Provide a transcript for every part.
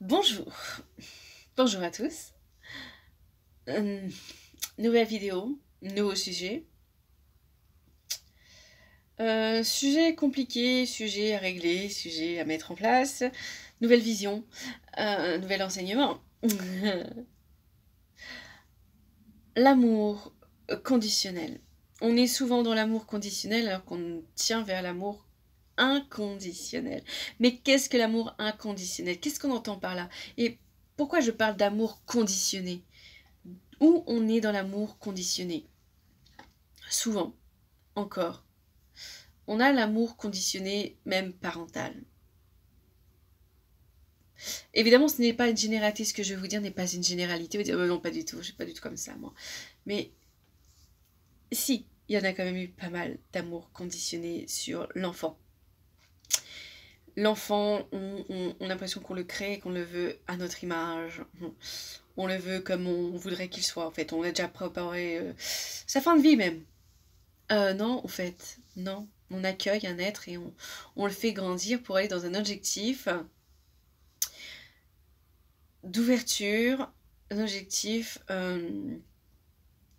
Bonjour, bonjour à tous. Euh, Nouvelle vidéo, nouveau sujet. Sujet compliqué, sujet à régler, sujet à mettre en place, nouvelle vision, nouvel enseignement. L'amour conditionnel. On est souvent dans l'amour conditionnel alors qu'on tient vers l'amour inconditionnel. Mais qu'est-ce que l'amour inconditionnel? Qu'est-ce qu'on entend par là? Et pourquoi je parle d'amour conditionné? Où on est dans l'amour conditionné? Souvent, encore, on a l'amour conditionné, même parental. Évidemment, ce n'est pas une généralité, ce que je vais vous dire n'est pas une généralité. Vous dire, non, pas du tout, je suis pas du tout comme ça, moi. Mais si, il y en a quand même eu pas mal d'amour conditionné sur l'enfant. L'enfant, on a l'impression qu'on le crée, qu'on le veut à notre image. On le veut comme on voudrait qu'il soit, en fait. On a déjà préparé sa fin de vie, même. Non, en fait, non. On accueille un être et on le fait grandir pour aller dans un objectif d'ouverture, un objectif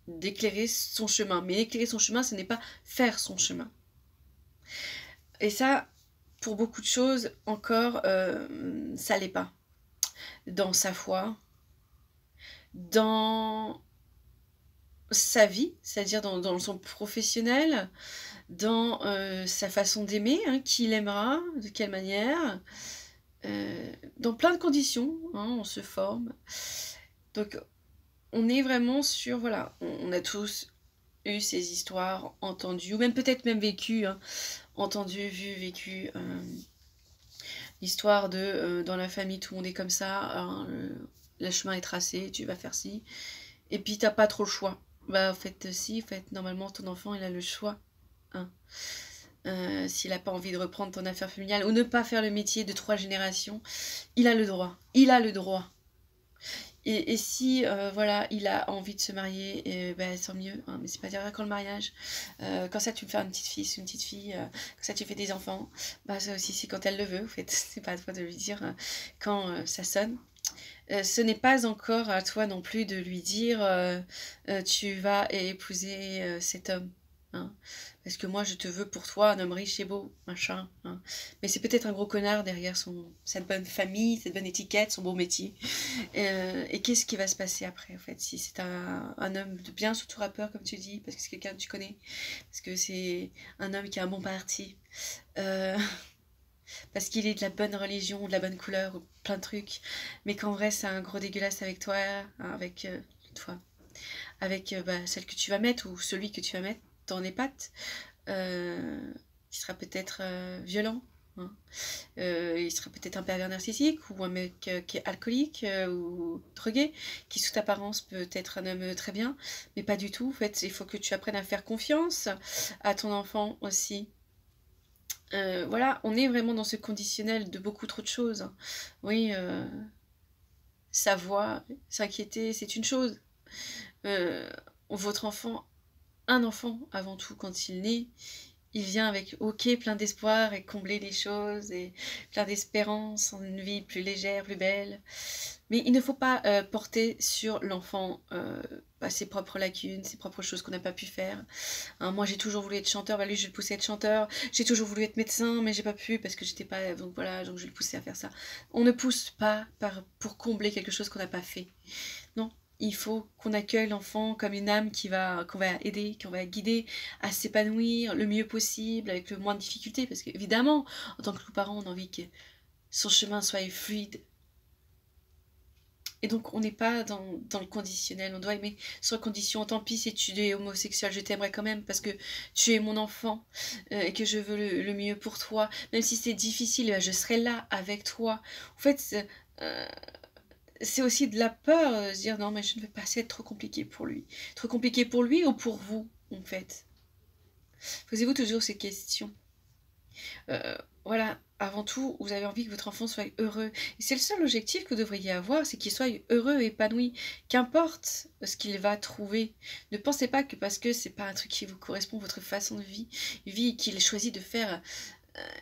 d'éclairer son chemin. Mais éclairer son chemin, ce n'est pas faire son chemin. Et ça, pour beaucoup de choses, encore, ça l'est pas. Dans sa foi, dans sa vie, c'est-à-dire dans son professionnel, dans sa façon d'aimer, hein, qui l'aimera, de quelle manière, dans plein de conditions, hein, on se forme. Donc on est vraiment sur, voilà, on a tous eu ces histoires entendues, ou même peut-être même vécues, hein, entendues, vues, vécues, l'histoire de dans la famille tout le monde est comme ça, hein, le chemin est tracé, tu vas faire ci, et puis t'as pas trop le choix. Bah en fait si, en fait normalement ton enfant il a le choix, hein. S'il n'a pas envie de reprendre ton affaire familiale ou ne pas faire le métier de 3 générations, il a le droit. Il a le droit. Et si voilà, il a envie de se marier, bah, tant mieux, hein, mais c'est pas dire quand le mariage. Quand ça tu me fais une petite fille, une petite fille, quand ça tu fais des enfants, bah ça aussi c'est quand elle le veut, en fait, c'est pas à toi de lui dire quand ça sonne. Ce n'est pas encore à toi non plus de lui dire tu vas épouser cet homme. Hein, parce que moi je te veux pour toi un homme riche et beau, machin. Hein. Mais c'est peut-être un gros connard derrière cette bonne famille, cette bonne étiquette, son beau métier. Et qu'est-ce qui va se passer après en fait? Si c'est un homme de bien sous tout rappeur comme tu dis, parce que c'est quelqu'un que tu connais, parce que c'est un homme qui a un bon parti. Euh, parce qu'il est de la bonne religion, de la bonne couleur, ou plein de trucs, mais qu'en vrai c'est un gros dégueulasse avec toi, hein, toi, avec bah, celle que tu vas mettre ou celui que tu vas mettre dans les pattes, qui sera peut-être violent. Hein. Il sera peut-être un pervers narcissique ou un mec qui est alcoolique ou drogué, qui sous apparence peut être un homme très bien, mais pas du tout. En fait, il faut que tu apprennes à faire confiance à ton enfant aussi. Voilà, on est vraiment dans ce conditionnel de beaucoup trop de choses. Oui, savoir, s'inquiéter, c'est une chose. Euh, Votre enfant, un enfant avant tout, quand il naît, il vient avec, ok, plein d'espoir et combler les choses et plein d'espérance, une vie plus légère, plus belle. Mais il ne faut pas porter sur l'enfant bah, ses propres lacunes, ses propres choses qu'on n'a pas pu faire. Hein, moi, j'ai toujours voulu être chanteur, bah, lui, je vais le pousser à être chanteur. J'ai toujours voulu être médecin, mais j'ai pas pu parce que j'étais pas. Donc voilà, donc je vais le pousser à faire ça. On ne pousse pas pour combler quelque chose qu'on n'a pas fait. Non, il faut qu'on accueille l'enfant comme une âme qu'on va aider, qu'on va guider à s'épanouir le mieux possible, avec le moins de difficultés. Parce qu'évidemment, en tant que parent, on a envie que son chemin soit fluide. Et donc, on n'est pas dans le conditionnel. On doit aimer sans condition. Tant pis si tu es homosexuel, je t'aimerai quand même parce que tu es mon enfant et que je veux le mieux pour toi. Même si c'est difficile, je serai là avec toi. En fait, c'est aussi de la peur de se dire non, mais je ne veux pas être trop compliqué pour lui. Trop compliqué pour lui ou pour vous, en fait. Posez-vous toujours ces questions. Voilà, avant tout, vous avez envie que votre enfant soit heureux. Et c'est le seul objectif que vous devriez avoir, c'est qu'il soit heureux et épanoui. Qu'importe ce qu'il va trouver. Ne pensez pas que parce que c'est pas un truc qui vous correspond, votre façon de vie qu'il choisit de faire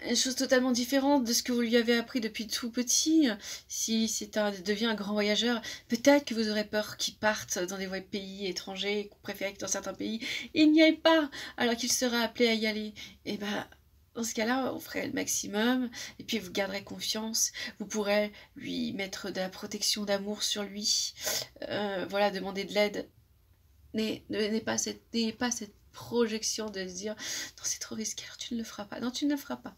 une chose totalement différente de ce que vous lui avez appris depuis tout petit. Si devient un grand voyageur, peut-être que vous aurez peur qu'il parte dans des pays étrangers, qu'on préférait que dans certains pays, il n'y aille pas, alors qu'il sera appelé à y aller. Et ben, dans ce cas-là, on ferait le maximum, et puis vous garderez confiance, vous pourrez lui mettre de la protection d'amour sur lui, voilà, demander de l'aide. N'ayez pas cette projection de se dire non, c'est trop risqué, alors tu ne le feras pas. Non, tu ne le feras pas.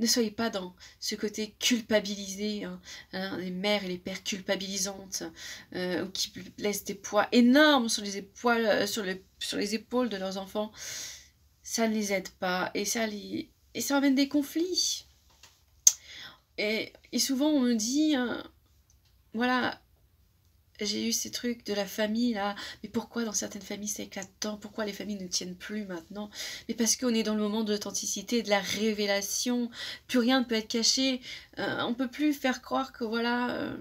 Ne soyez pas dans ce côté culpabilisé, les mères et les pères culpabilisantes, ou qui laissent des poids énormes sur les épaules de leurs enfants. Ça ne les aide pas et ça emmène des conflits. Et souvent on me dit, voilà, j'ai eu ces trucs de la famille là, mais pourquoi dans certaines familles c'est éclatant, pourquoi les familles ne tiennent plus maintenant? Mais parce qu'on est dans le moment de l'authenticité, de la révélation, plus rien ne peut être caché, on peut plus faire croire que voilà,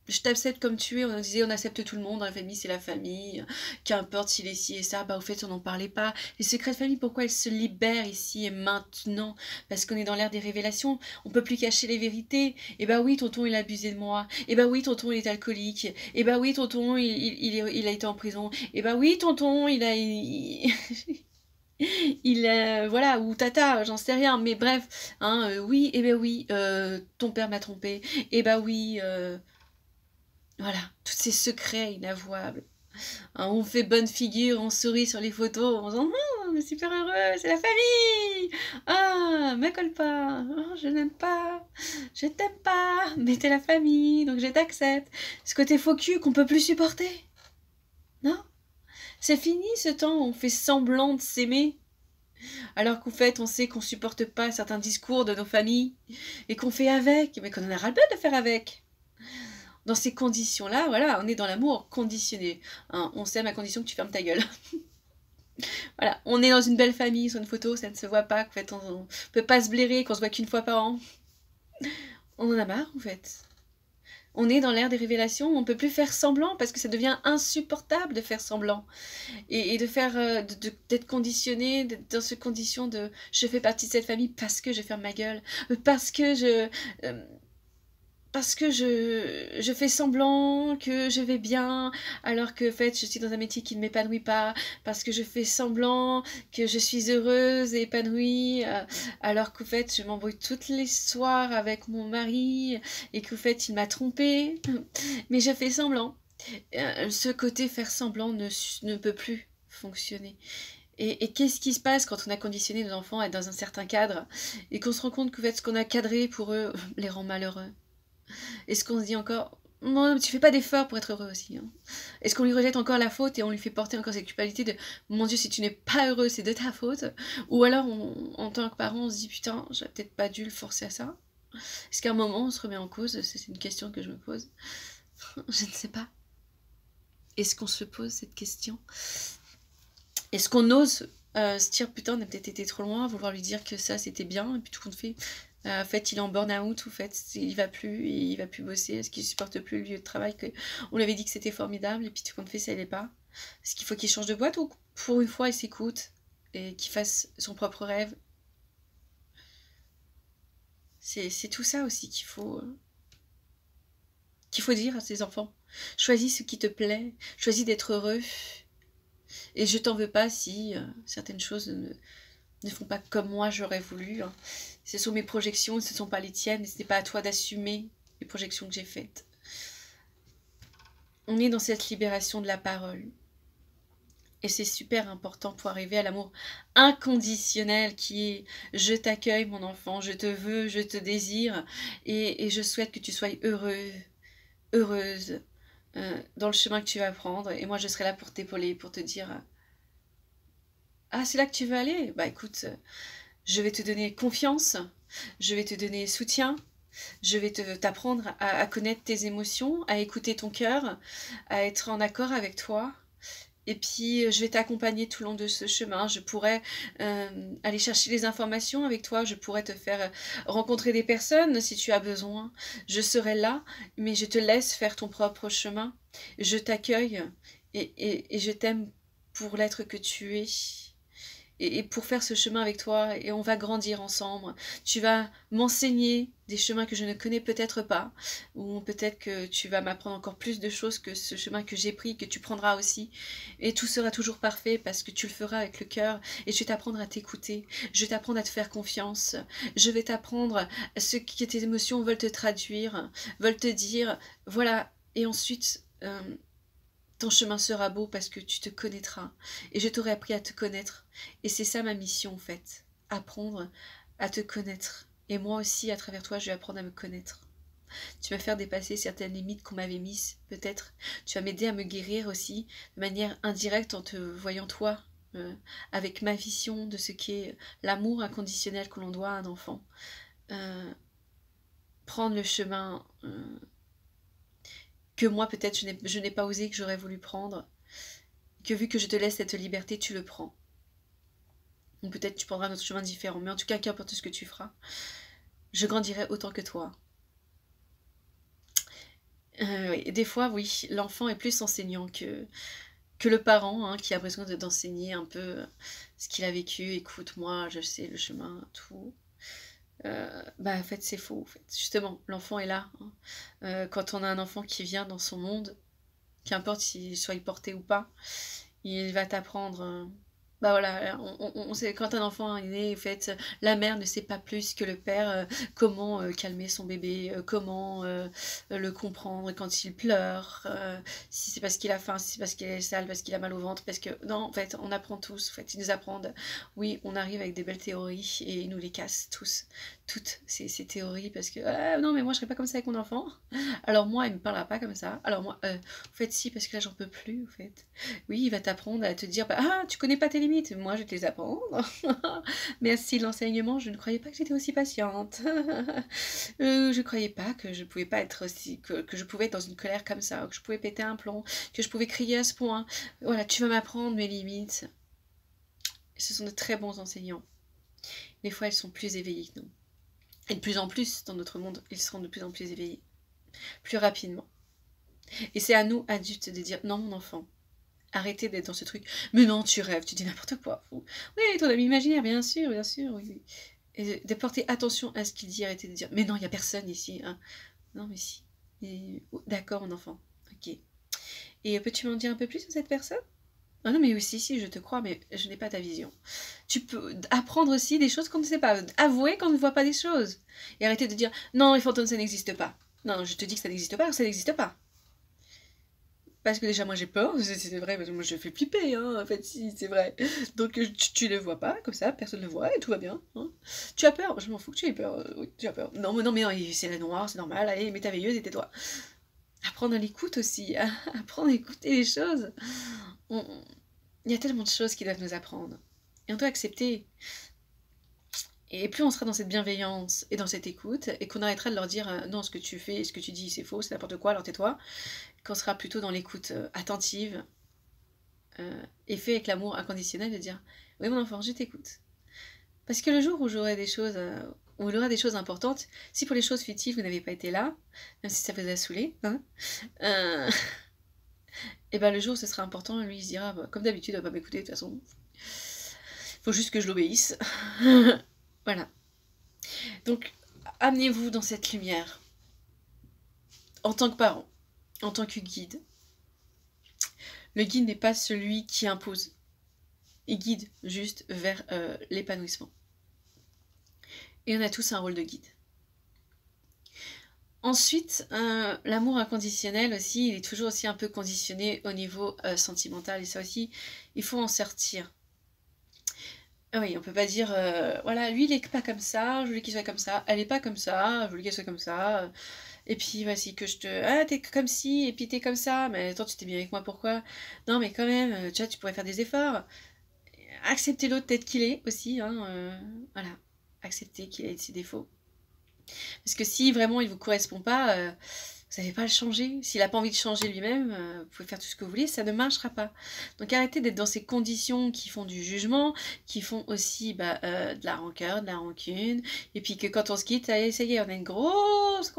je t'accepte comme tu es, on disait on accepte tout le monde, dans la famille c'est la famille, qu'importe s'il est ci et ça, bah au fait on n'en parlait pas. Les secrets de famille, pourquoi ils se libèrent ici et maintenant? Parce qu'on est dans l'ère des révélations, on peut plus cacher les vérités. Et bah oui, tonton il a abusé de moi, et bah oui, tonton il est alcoolique, et bah oui, tonton il a été en prison, et bah oui, tonton voilà, ou tata, j'en sais rien, mais bref, hein, oui, et ben oui, ton père m'a trompé, et bah oui, voilà, tous ces secrets inavouables. Hein, on fait bonne figure, on sourit sur les photos en disant oh, on est super heureux, c'est la famille. Ah, m'accole pas, oh, je n'aime pas, je t'aime pas, mais t'es la famille, donc je t'accepte. Ce côté faux cul qu'on peut plus supporter. Non, c'est fini ce temps où on fait semblant de s'aimer. Alors qu'en fait, on sait qu'on supporte pas certains discours de nos familles et qu'on fait avec, mais qu'on en a ras-le-bol de faire avec. Dans ces conditions-là, voilà, on est dans l'amour conditionné. Hein, on s'aime à condition que tu fermes ta gueule. Voilà, on est dans une belle famille sur une photo, ça ne se voit pas, en fait, on peut pas se blairer, qu'on se voit qu'une fois par an. On en a marre, en fait. On est dans l'ère des révélations, on peut plus faire semblant parce que ça devient insupportable de faire semblant et de faire d'être conditionné dans cette condition de je fais partie de cette famille parce que je ferme ma gueule, parce que je fais semblant que je vais bien, alors que en fait je suis dans un métier qui ne m'épanouit pas, parce que je fais semblant que je suis heureuse et épanouie, alors qu'en fait je m'embrouille tous les soirs avec mon mari, et qu'en fait il m'a trompée, mais je fais semblant. Ce côté faire semblant ne peut plus fonctionner. Et qu'est-ce qui se passe quand on a conditionné nos enfants à être dans un certain cadre, et qu'on se rend compte qu'en fait ce qu'on a cadré pour eux les rend malheureux? Est-ce qu'on se dit encore non, tu fais pas d'effort pour être heureux aussi, hein. Est-ce qu'on lui rejette encore la faute et on lui fait porter encore cette culpabilité de mon Dieu, si tu n'es pas heureux, c'est de ta faute? Ou alors, en tant que parent, on se dit putain, j'aurais peut-être pas dû le forcer à ça? Est-ce qu'à un moment, on se remet en cause? C'est une question que je me pose. Je ne sais pas. Est-ce qu'on se pose cette question? Est-ce qu'on ose se dire putain, on a peut-être été trop loin, vouloir lui dire que ça c'était bien, et puis tout compte fait, en fait, il est en burn-out, en fait, il va plus bosser, parce qu'il supporte plus le lieu de travail, que on lui avait dit que c'était formidable, et puis tout compte fait, ça l'est pas. Est-ce qu'il faut qu'il change de boîte, ou pour une fois, il s'écoute, et qu'il fasse son propre rêve? C'est tout ça aussi qu'il faut dire à ses enfants. Choisis ce qui te plaît, choisis d'être heureux, et je t'en veux pas si certaines choses ne font pas comme moi j'aurais voulu, hein. Ce sont mes projections, ce ne sont pas les tiennes, et ce n'est pas à toi d'assumer les projections que j'ai faites. On est dans cette libération de la parole. Et c'est super important pour arriver à l'amour inconditionnel qui est je t'accueille mon enfant, je te veux, je te désire, et je souhaite que tu sois heureux, heureuse dans le chemin que tu vas prendre, et moi je serai là pour t'épauler, pour te dire ah c'est là que tu veux aller? Bah écoute, je vais te donner confiance, je vais te donner soutien, je vais t'apprendre à connaître tes émotions, à écouter ton cœur, à être en accord avec toi. Et puis, je vais t'accompagner tout le long de ce chemin. Je pourrais aller chercher les informations avec toi. Je pourrais te faire rencontrer des personnes si tu as besoin. Je serai là, mais je te laisse faire ton propre chemin. Je t'accueille et je t'aime pour l'être que tu es. et pour faire ce chemin avec toi, et on va grandir ensemble. Tu vas m'enseigner des chemins que je ne connais peut-être pas, ou peut-être que tu vas m'apprendre encore plus de choses que ce chemin que j'ai pris, que tu prendras aussi. Et tout sera toujours parfait parce que tu le feras avec le cœur, et je vais t'apprendre à t'écouter, je vais t'apprendre à te faire confiance, je vais t'apprendre ce que tes émotions veulent te traduire, veulent te dire, voilà, et ensuite... ton chemin sera beau parce que tu te connaîtras. Et je t'aurai appris à te connaître. Et c'est ça ma mission en fait. Apprendre à te connaître. Et moi aussi, à travers toi, je vais apprendre à me connaître. Tu vas faire dépasser certaines limites qu'on m'avait mises, peut-être. Tu vas m'aider à me guérir aussi, de manière indirecte, en te voyant toi, avec ma vision de ce qu'est l'amour inconditionnel que l'on doit à un enfant. Prendre le chemin que moi peut-être je n'ai pas osé, que j'aurais voulu prendre, que vu que je te laisse cette liberté, tu le prends. Ou peut-être tu prendras un autre chemin différent, mais en tout cas, qu'importe ce que tu feras, je grandirai autant que toi. Oui, des fois, oui, l'enfant est plus enseignant que le parent, hein, qui a besoin d'enseigner un peu ce qu'il a vécu. Écoute, moi, je sais le chemin, tout. En fait, c'est faux. En fait. Justement, l'enfant est là. Hein. Quand on a un enfant qui vient dans son monde, qu'importe s'il soit porté ou pas, il va t'apprendre. Bah voilà, on sait, quand un enfant est né, en fait, la mère ne sait pas plus que le père comment calmer son bébé, comment le comprendre quand il pleure, si c'est parce qu'il a faim, si c'est parce qu'il est sale, parce qu'il a mal au ventre, parce que... Non, en fait, on apprend tous, en fait, ils nous apprennent. Oui, on arrive avec des belles théories et ils nous les cassent tous, toutes ces théories, parce que non, mais moi je serais pas comme ça avec mon enfant. Alors moi, il me parlera pas comme ça. Alors moi, en fait, si, parce que là j'en peux plus, en fait. Oui, il va t'apprendre à te dire, bah, ah, tu connais pas tes limites, moi je vais te les apprendre. Merci l'enseignement, je ne croyais pas que j'étais aussi patiente. Je croyais pas que je pouvais pas être aussi, que je pouvais être dans une colère comme ça, que je pouvais péter un plomb, que je pouvais crier à ce point. Voilà, tu vas m'apprendre mes limites. Ce sont de très bons enseignants. Des fois, ils sont plus éveillés que nous. Et de plus en plus, dans notre monde, ils seront de plus en plus éveillés. Plus rapidement. Et c'est à nous, adultes, de dire, non, mon enfant, arrêtez d'être dans ce truc. Mais non, tu rêves, tu dis n'importe quoi. Oui, ton ami imaginaire, bien sûr, oui. Et de porter attention à ce qu'il dit, arrêtez de dire, mais non, il n'y a personne ici. Hein. Non, mais si. D'accord, mon enfant. Ok. Et peux-tu m'en dire un peu plus sur cette personne? Ah non, mais aussi, si, je te crois, mais je n'ai pas ta vision. Tu peux apprendre aussi des choses qu'on ne sait pas. Avouer qu'on ne voit pas des choses. Et arrêter de dire, non, les fantômes, ça n'existe pas. Non, je te dis que ça n'existe pas, ça n'existe pas. Parce que déjà, moi, j'ai peur, c'est vrai, parce que moi, je fais flipper, hein, en fait, si, c'est vrai. Donc, tu ne le vois pas, comme ça, personne ne le voit, et tout va bien. Hein. Tu as peur? Je m'en fous que tu aies peur, oui, tu as peur. Non, mais non, c'est la noire, c'est normal, allez, mets ta veilleuse et tais-toi. Apprendre à l'écoute aussi, apprendre à écouter les choses. Il y a tellement de choses qui doivent nous apprendre. Et on doit accepter. Et plus on sera dans cette bienveillance et dans cette écoute, et qu'on arrêtera de leur dire non, ce que tu fais, ce que tu dis, c'est faux, c'est n'importe quoi, alors tais-toi, qu'on sera plutôt dans l'écoute attentive et fait avec l'amour inconditionnel de dire oui, mon enfant, je t'écoute. Parce que le jour où j'aurai des choses, où il aura des choses importantes, si pour les choses fictives vous n'avez pas été là, même si ça vous a saoulé, hein, et ben le jour où ce sera important, lui il se dira bah, comme d'habitude, il va pas m'écouter de toute façon. Faut juste que je l'obéisse. Voilà. Donc, amenez-vous dans cette lumière. En tant que parent, en tant que guide. Le guide n'est pas celui qui impose. Il guide juste vers l'épanouissement. Et on a tous un rôle de guide. Ensuite, l'amour inconditionnel aussi, il est toujours aussi un peu conditionné au niveau sentimental. Et ça aussi, il faut en sortir. Ah oui, on peut pas dire, voilà, lui il est pas comme ça, je voulais qu'il soit comme ça, elle est pas comme ça, je voulais qu'elle soit comme ça, et puis vas-y que je te... Ah, t'es comme ci, et puis t'es comme ça, mais attends, tu t'es mis avec moi, pourquoi? Non, mais quand même, tu vois, tu pourrais faire des efforts. Accepter l'autre tel qu'il est aussi, hein, voilà, accepter qu'il ait ses défauts. Parce que si vraiment il vous correspond pas, vous n'allez pas le changer. S'il n'a pas envie de changer lui-même, vous pouvez faire tout ce que vous voulez, ça ne marchera pas. Donc arrêtez d'être dans ces conditions qui font du jugement, qui font aussi de la rancœur, de la rancune. Et puis que quand on se quitte, allez, ça y est, on a une grosse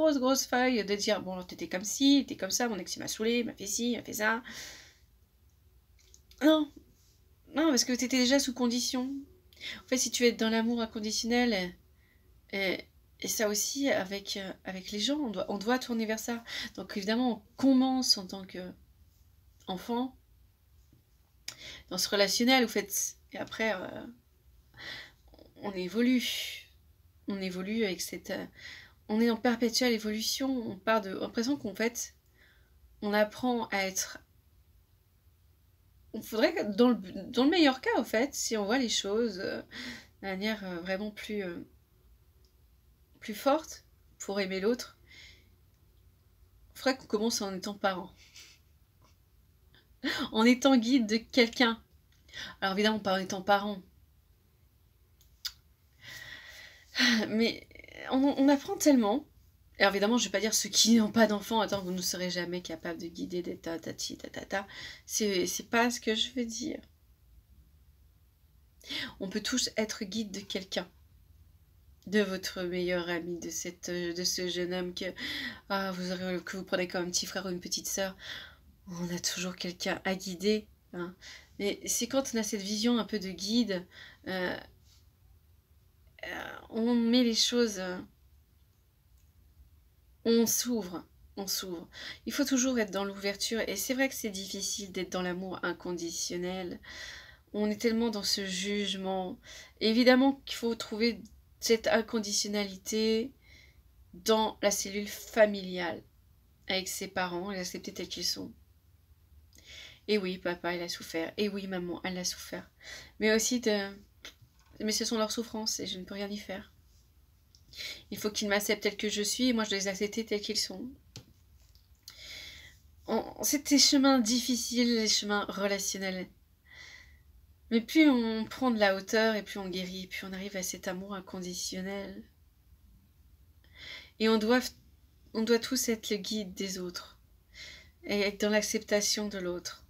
feuille de dire, bon, alors t'étais comme ci, t'étais comme ça, mon ex il m'a saoulé, il m'a fait ci, il m'a fait ça. Non, Non, parce que tu étais déjà sous condition. En fait, si tu es dans l'amour inconditionnel, et, et ça aussi, avec les gens, on doit tourner vers ça. Donc évidemment, on commence en tant qu'enfant dans ce relationnel, vous faites, et après, on évolue. On évolue avec cette... on est en perpétuelle évolution. On part de l'impression qu'en fait, on apprend à être... Il faudrait que, dans le meilleur cas, en fait, si on voit les choses de manière vraiment plus forte pour aimer l'autre, il faudrait qu'on commence en étant parent. En étant guide de quelqu'un. Alors évidemment, pas en étant parent. Mais on apprend tellement. Alors évidemment, je ne vais pas dire ceux qui n'ont pas d'enfants, attends, vous ne serez jamais capable de guider des tatati, tatata. C'est pas ce que je veux dire. On peut tous être guide de quelqu'un. De votre meilleur ami, de ce jeune homme que vous prenez comme un petit frère ou une petite sœur. On a toujours quelqu'un à guider. Hein. Mais c'est quand on a cette vision un peu de guide, on met les choses... on s'ouvre. Il faut toujours être dans l'ouverture. Et c'est vrai que c'est difficile d'être dans l'amour inconditionnel. On est tellement dans ce jugement. Et évidemment qu'il faut trouver cette inconditionnalité dans la cellule familiale, avec ses parents, et l'accepter tels qu'ils sont. Et oui, papa, il a souffert. Et oui, maman, elle a souffert. Mais aussi mais ce sont leurs souffrances et je ne peux rien y faire. Il faut qu'ils m'acceptent tel que je suis et moi je dois les accepter tels qu'ils sont. C'est des chemins difficiles, les chemins relationnels. Mais plus on prend de la hauteur et plus on guérit, plus on arrive à cet amour inconditionnel. Et on doit tous être le guide des autres et être dans l'acceptation de l'autre.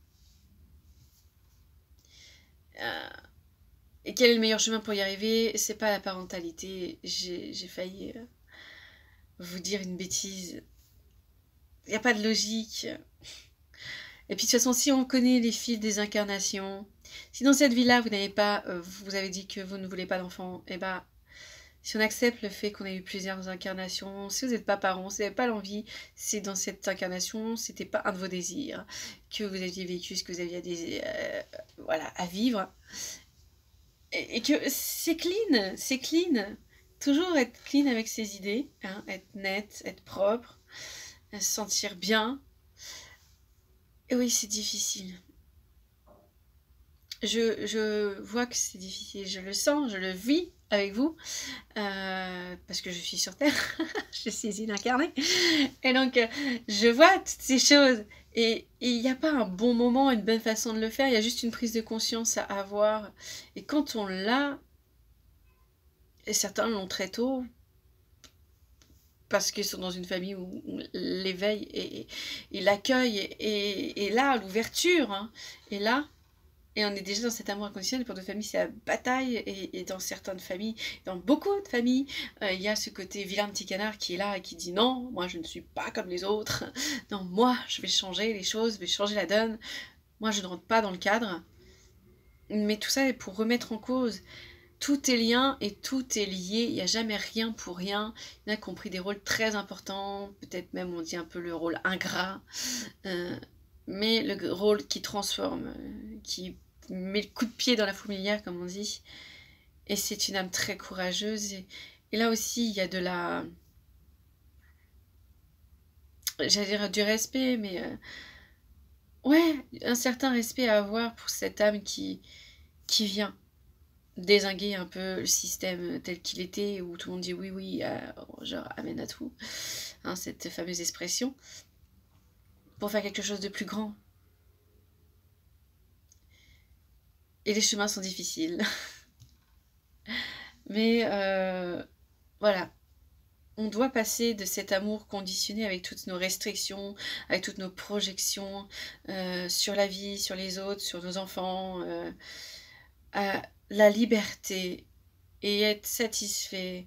Et quel est le meilleur chemin pour y arriver? C'est pas la parentalité. J'ai failli vous dire une bêtise. Il n'y a pas de logique. Et puis de toute façon, si on connaît les fils des incarnations, si dans cette vie-là, vous n'avez pas, vous avez dit que vous ne voulez pas d'enfant, et bah, si on accepte le fait qu'on a eu plusieurs incarnations, si vous n'êtes pas parent, si vous n'avez pas l'envie, c'est dans cette incarnation, c'était pas un de vos désirs, que vous aviez vécu ce que vous aviez à vivre, et que c'est clean, toujours être clean avec ses idées, hein, être net, être propre, se sentir bien. Et oui, c'est difficile. Je vois que c'est difficile, je le sens, je le vis avec vous, parce que je suis sur Terre, je suis une incarnée, et donc je vois toutes ces choses, et il n'y a pas un bon moment, une bonne façon de le faire, il y a juste une prise de conscience à avoir, et quand on l'a, et certains l'ont très tôt, parce qu'ils sont dans une famille où l'éveil et l'accueil est là, l'ouverture, hein, est là. Et on est déjà dans cet amour inconditionnel. Pour d'autres familles, c'est la bataille. Et dans certaines familles, dans beaucoup de familles, il y a ce côté vilain petit canard qui est là et qui dit non, moi je ne suis pas comme les autres. Non, moi je vais changer les choses, je vais changer la donne. Moi je ne rentre pas dans le cadre. Mais tout ça est pour remettre en cause. Tout est lien et tout est lié. Il n'y a jamais rien pour rien. Il y en a qui ont pris des rôles très importants. Peut-être même on dit un peu le rôle ingrat. Mais le rôle qui transforme, qui met le coup de pied dans la fourmilière, comme on dit. Et c'est une âme très courageuse. Et là aussi, il y a de la... j'allais dire du respect, mais... ouais, un certain respect à avoir pour cette âme qui vient dézinguer un peu le système tel qu'il était, où tout le monde dit oui, oui, genre amène à tout. Hein, cette fameuse expression. Pour faire quelque chose de plus grand. Et les chemins sont difficiles. Mais voilà. On doit passer de cet amour conditionné avec toutes nos restrictions, avec toutes nos projections sur la vie, sur les autres, sur nos enfants, à la liberté et être satisfait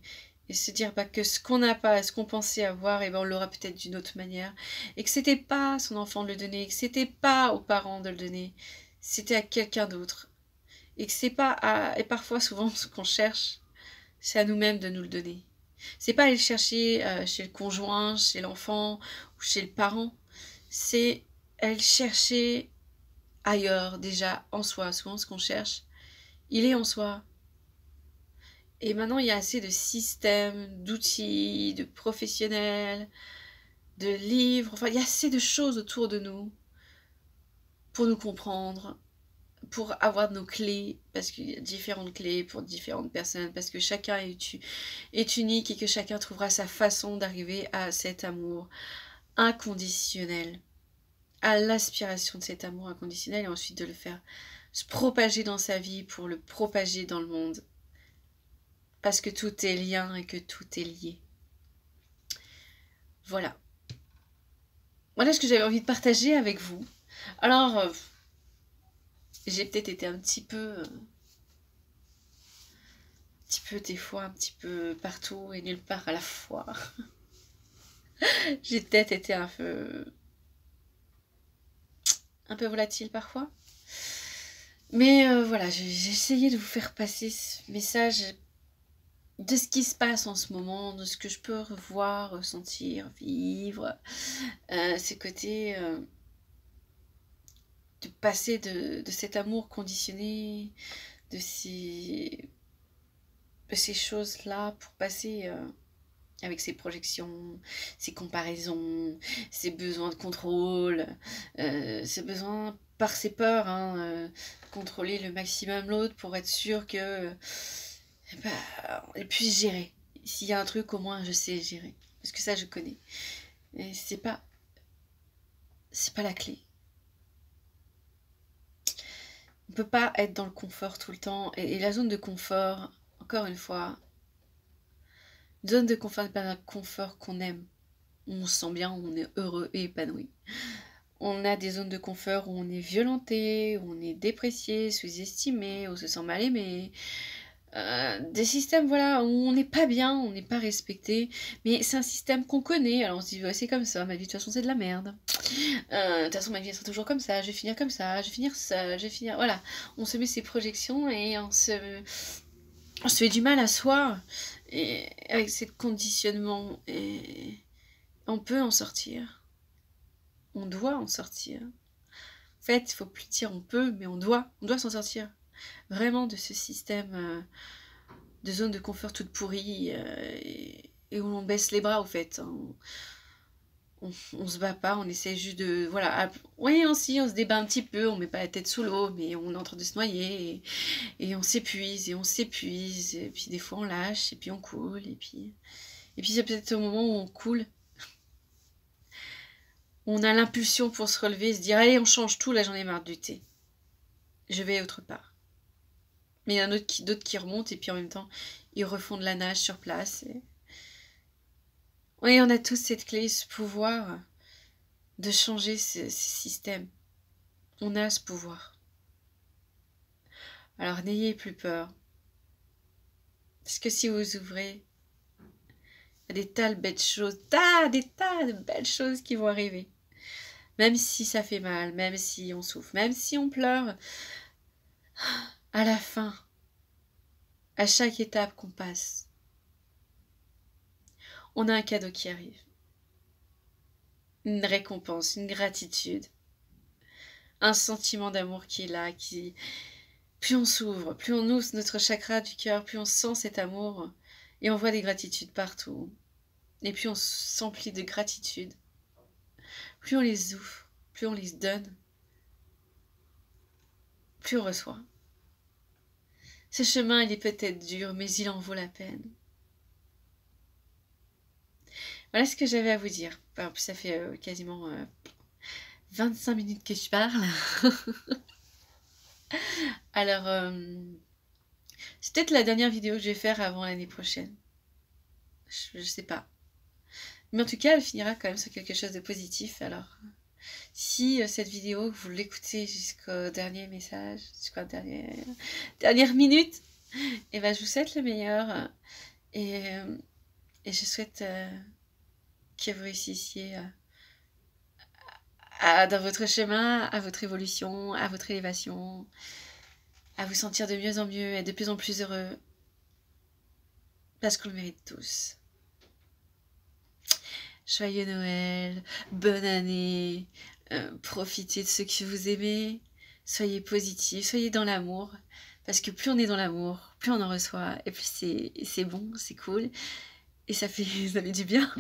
et se dire que ce qu'on n'a pas, ce qu'on pensait avoir, et ben on l'aura peut-être d'une autre manière, et que c'était pas à son enfant de le donner, que c'était pas aux parents de le donner, c'était à quelqu'un d'autre. Et que c'est pas et parfois, souvent, ce qu'on cherche, c'est à nous-mêmes de nous le donner. C'est pas aller le chercher chez le conjoint, chez l'enfant ou chez le parent. C'est aller le chercher ailleurs, déjà en soi. Souvent, ce qu'on cherche, il est en soi. Et maintenant, il y a assez de systèmes, d'outils, de professionnels, de livres. Enfin, il y a assez de choses autour de nous pour nous comprendre, pour avoir nos clés, parce qu'il y a différentes clés pour différentes personnes, parce que chacun est unique et que chacun trouvera sa façon d'arriver à cet amour inconditionnel, à l'aspiration de cet amour inconditionnel, et ensuite de le faire se propager dans sa vie pour le propager dans le monde. Parce que tout est lien et que tout est lié. Voilà. Voilà ce que j'avais envie de partager avec vous. Alors, j'ai peut-être été un petit peu des fois, un petit peu partout et nulle part à la fois. J'ai peut-être été un peu volatile parfois. Mais voilà, j'ai essayé de vous faire passer ce message de ce qui se passe en ce moment, de ce que je peux revoir, ressentir, vivre. Ces côtés de passer de cet amour conditionné, de ces choses-là pour passer avec ses projections, ses comparaisons, ses besoins de contrôle, ses besoins par ses peurs, contrôler le maximum l'autre pour être sûr que elle puisse gérer. S'il y a un truc, au moins je sais gérer. Parce que ça, je connais. Et c'est pas la clé. On peut pas être dans le confort tout le temps. Et la zone de confort, encore une fois, une zone de confort n'est pas un confort qu'on aime. On se sent bien, on est heureux et épanoui. On a des zones de confort où on est violenté, où on est déprécié, sous-estimé, où on se sent mal aimé. Des systèmes, voilà, où on n'est pas bien, on n'est pas respecté. Mais c'est un système qu'on connaît, alors on se dit, ouais, c'est comme ça, ma vie de toute façon c'est de la merde. De toute façon ma vie sera toujours comme ça, je vais finir comme ça, je vais finir seule, je vais finir... Voilà, on se met ses projections et on se fait du mal à soi. Et avec ces conditionnements, et on peut en sortir. On doit en sortir. En fait, il faut plus dire on peut, mais on doit s'en sortir. Vraiment de ce système de zone de confort toute pourrie et où l'on baisse les bras, au fait. On se bat pas, on essaie juste de... Voilà, oui, on se débat un petit peu, on met pas la tête sous l'eau, mais on est en train de se noyer, et on s'épuise, et puis des fois on lâche, et puis on coule, et puis c'est peut-être au moment où on coule, on a l'impulsion pour se relever, se dire, allez, on change tout, là j'en ai marre de lutter. Je vais autre part. Mais il y en a d'autres qui remontent, et puis en même temps, ils refont de la nage sur place. Oui, on a tous cette clé, ce pouvoir de changer ce système. On a ce pouvoir. Alors n'ayez plus peur. Parce que si vous ouvrez, il y a des tas de belles choses, des tas de belles choses qui vont arriver. Même si ça fait mal, même si on souffre, même si on pleure, à la fin, à chaque étape qu'on passe, on a un cadeau qui arrive. Une récompense, une gratitude, un sentiment d'amour qui est là, plus on s'ouvre, plus on ouvre notre chakra du cœur, plus on sent cet amour et on voit des gratitudes partout. Et plus on s'emplit de gratitude, plus on les ouvre, plus on les donne, plus on reçoit. Ce chemin, il est peut-être dur, mais il en vaut la peine. Voilà ce que j'avais à vous dire. Alors, ça fait quasiment 25 minutes que je parle. Alors, c'est peut-être la dernière vidéo que je vais faire avant l'année prochaine. Je sais pas. Mais en tout cas, elle finira quand même sur quelque chose de positif. Alors, si cette vidéo, vous l'écoutez jusqu'au dernier message, jusqu'à la dernière minute, et ben, je vous souhaite le meilleur. Et je souhaite que vous réussissiez dans votre chemin, à votre évolution, à votre élévation, à vous sentir de mieux en mieux et de plus en plus heureux. Parce qu'on le mérite tous. Joyeux Noël, bonne année, profitez de ceux que vous aimez, soyez positifs, soyez dans l'amour, parce que plus on est dans l'amour, plus on en reçoit, et plus c'est bon, c'est cool, et ça fait du bien.